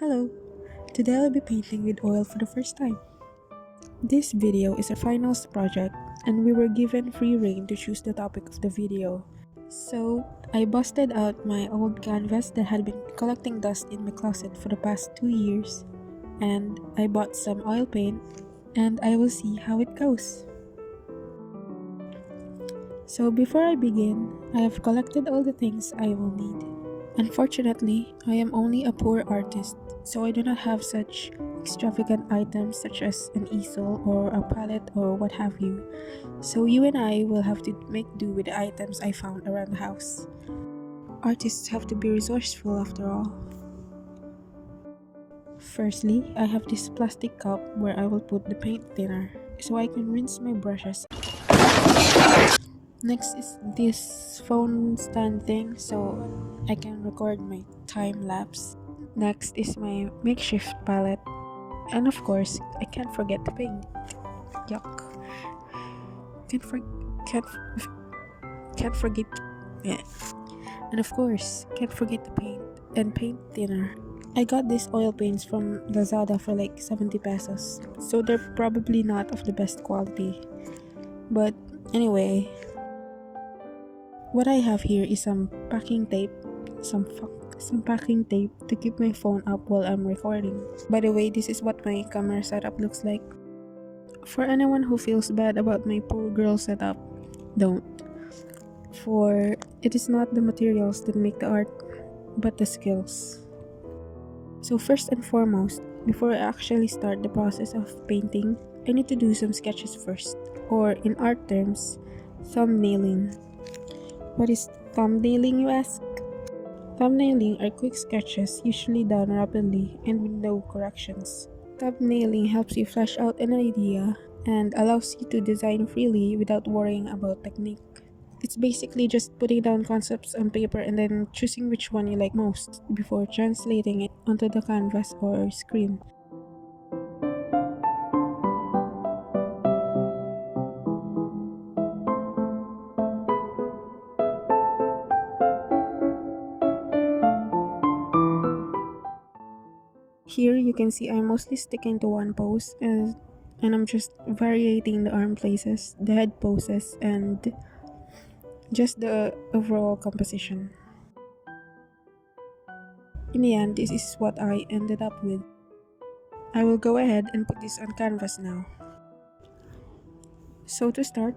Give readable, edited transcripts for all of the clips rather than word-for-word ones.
Hello, today I'll be painting with oil for the first time. This video is a finals project and we were given free rein to choose the topic of the video. So, I busted out my old canvas that had been collecting dust in my closet for the past 2 years and I bought some oil paint and I will see how it goes. So before I begin, I have collected all the things I will need. Unfortunately, I am only a poor artist, so I do not have such extravagant items such as an easel or a palette or what have you. So you and I will have to make do with the items I found around the house. Artists have to be resourceful after all. Firstly, I have this plastic cup where I will put the paint thinner so I can rinse my brushes. Next is this phone stand thing so I can record my time lapse. Next is my makeshift palette. And of course, I can't forget the paint. Yuck. Can't forget. Yeah. And of course, can't forget the paint and paint thinner. I got these oil paints from Lazada for like 70 pesos. So they're probably not of the best quality. But anyway, what I have here is some packing tape to keep my phone up while I'm recording. By the way, this is what my camera setup looks like. For anyone who feels bad about my poor girl setup, don't. For it is not the materials that make the art, but the skills. So first and foremost, before I actually start the process of painting, I need to do some sketches first, or in art terms, thumbnailing. What is thumbnailing, you ask? Thumbnailing are quick sketches usually done rapidly and with no corrections. Thumbnailing helps you flesh out an idea and allows you to design freely without worrying about technique. It's basically just putting down concepts on paper and then choosing which one you like most before translating it onto the canvas or screen. Here you can see I'm mostly sticking to one pose and I'm just variating the arm places, the head poses, and just the overall composition. In the end, this is what I ended up with. I will go ahead and put this on canvas now. So to start,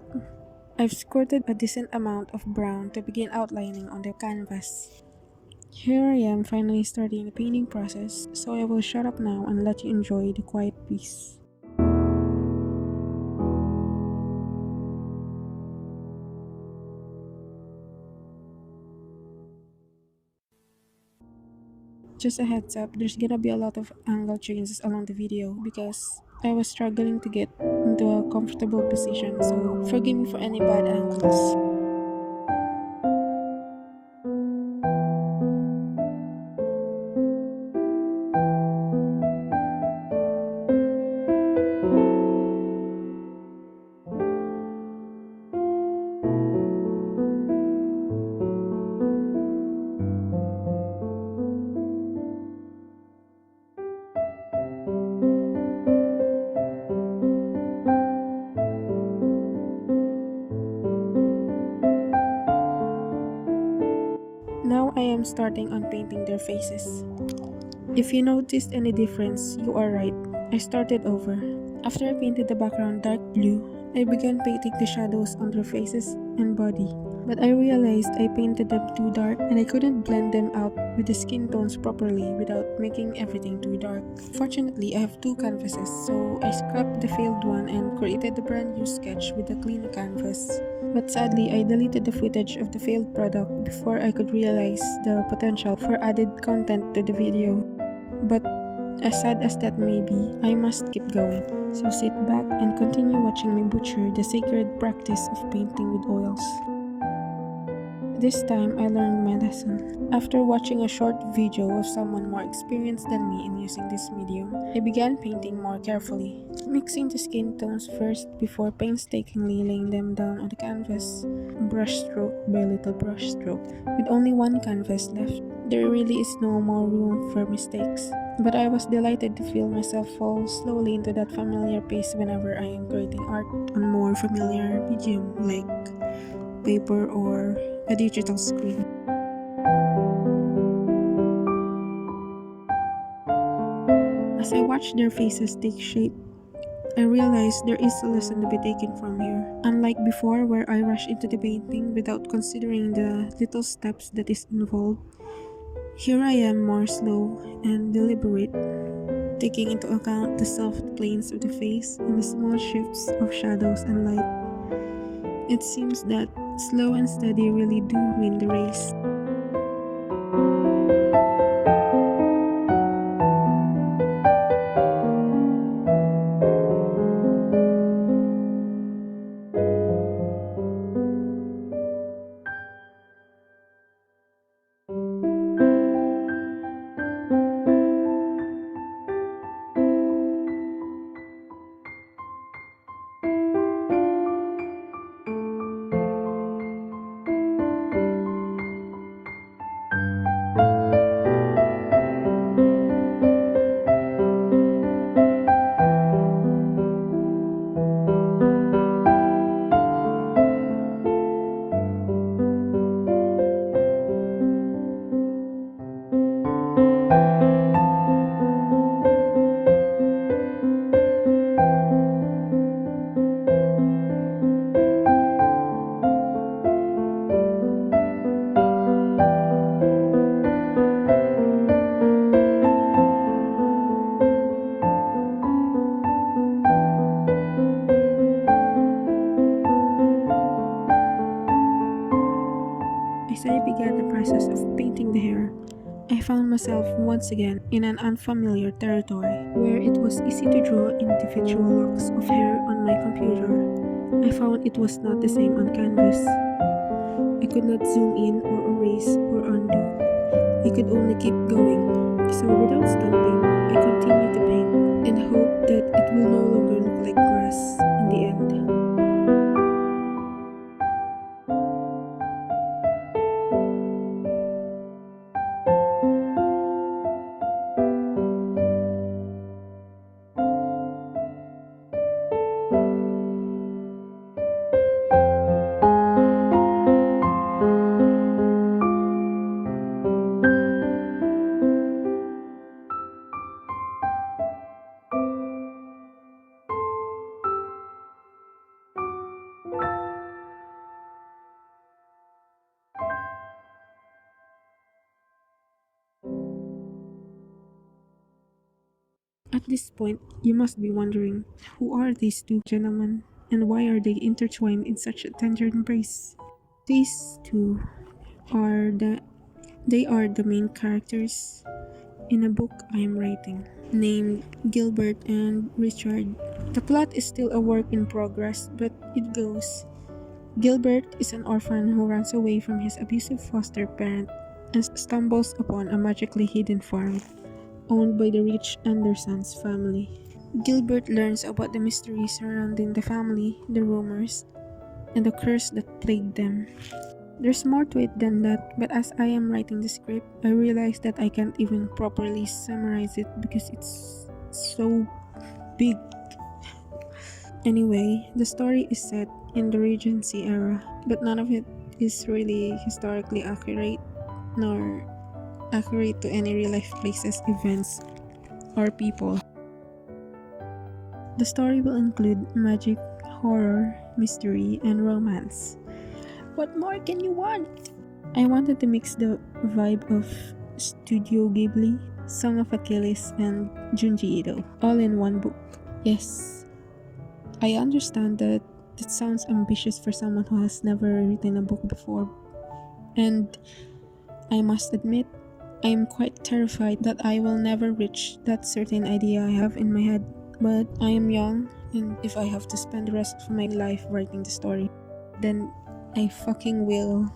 I've squirted a decent amount of brown to begin outlining on the canvas. Here I am finally starting the painting process, so I will shut up now and let you enjoy the quiet piece. Just a heads up, there's gonna be a lot of angle changes along the video because I was struggling to get into a comfortable position, so forgive me for any bad angles. Now I am starting on painting their faces. If you noticed any difference, you are right. I started over. After I painted the background dark blue, I began painting the shadows on their faces and body. But I realized I painted them too dark and I couldn't blend them out with the skin tones properly without making everything too dark. Fortunately, I have two canvases, so I scrapped the failed one and created a brand new sketch with a clean canvas. But sadly, I deleted the footage of the failed product before I could realize the potential for added content to the video. But as sad as that may be, I must keep going. So sit back and continue watching me butcher the sacred practice of painting with oils. This time, I learned my lesson. After watching a short video of someone more experienced than me in using this medium, I began painting more carefully, mixing the skin tones first before painstakingly laying them down on the canvas, brush stroke by little brush stroke. With only one canvas left, there really is no more room for mistakes. But I was delighted to feel myself fall slowly into that familiar pace whenever I am creating art on more familiar medium like paper or a digital screen. As I watch their faces take shape, I realize there is a lesson to be taken from here. Unlike before, where I rush into the painting without considering the little steps that is involved, here I am more slow and deliberate, taking into account the soft planes of the face and the small shifts of shadows and light. It seems that slow and steady really do win the race. As I began the process of painting the hair, I found myself once again in an unfamiliar territory where it was easy to draw individual locks of hair on my computer. I found it was not the same on canvas. I could not zoom in or erase or undo. I could only keep going. So without stopping, I continued to paint and hoped that it will no longer look like grass in the end. At this point, you must be wondering, who are these two gentlemen and why are they intertwined in such a tender embrace? These two are the main characters in a book I am writing named Gilbert and Richard. The plot is still a work in progress, but it goes. Gilbert is an orphan who runs away from his abusive foster parent and stumbles upon a magically hidden farm owned by the rich Andersons family. Gilbert learns about the mystery surrounding the family, the rumors, and the curse that plagued them. There's more to it than that, but as I am writing the script, I realize that I can't even properly summarize it because it's so big. Anyway, the story is set in the Regency era, but none of it is really historically accurate, nor accurate to any real life places, events, or people. The story will include magic, horror, mystery, and romance. What more can you want? I wanted to mix the vibe of Studio Ghibli, Song of Achilles, and Junji Ito, all in one book. Yes, I understand that it sounds ambitious for someone who has never written a book before, and I must admit, I am quite terrified that I will never reach that certain idea I have in my head. But I am young, and if I have to spend the rest of my life writing the story, then I fucking will.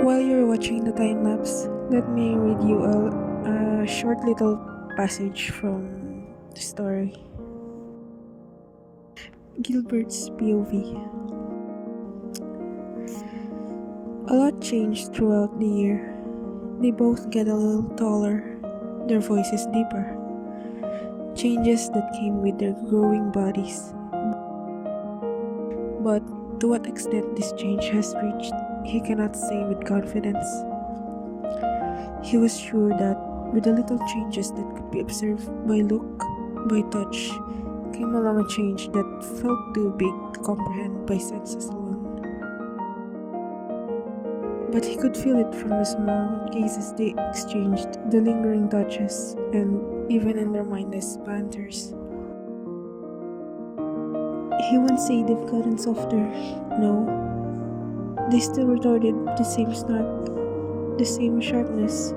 While you're watching the time lapse, let me read you a short little passage from the story. Gilbert's POV. A lot changed throughout the year. They both get a little taller, their voices deeper. Changes that came with their growing bodies. But to what extent this change has reached, he cannot say with confidence. He was sure that with the little changes that could be observed by look, by touch, came along a change that felt too big to comprehend by senses alone. But he could feel it from the small gazes they exchanged, the lingering touches, and even in their mindless banters. He won't say they've gotten softer. No. They still retorted the same snark, the same sharpness.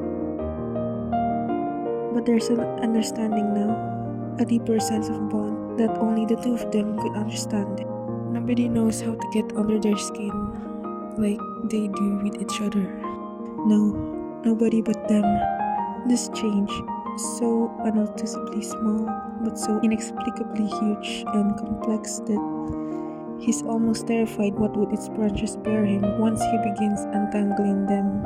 But there's an understanding now, a deeper sense of bond that only the two of them could understand. Nobody knows how to get under their skin like they do with each other. No, nobody but them. This change, so unnoticeably small, but so inexplicably huge and complex that he's almost terrified what would its branches bear him once he begins untangling them.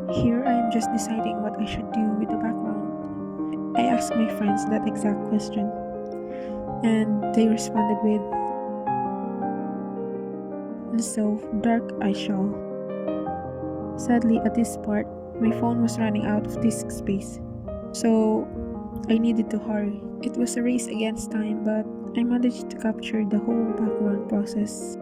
Here I am just deciding what I should do with the background. I asked my friends that exact question, and they responded with, "And so dark I shall." Sadly, at this part, my phone was running out of disk space, so I needed to hurry. It was a race against time, but I managed to capture the whole background process.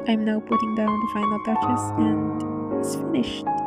I'm now putting down the final touches and it's finished.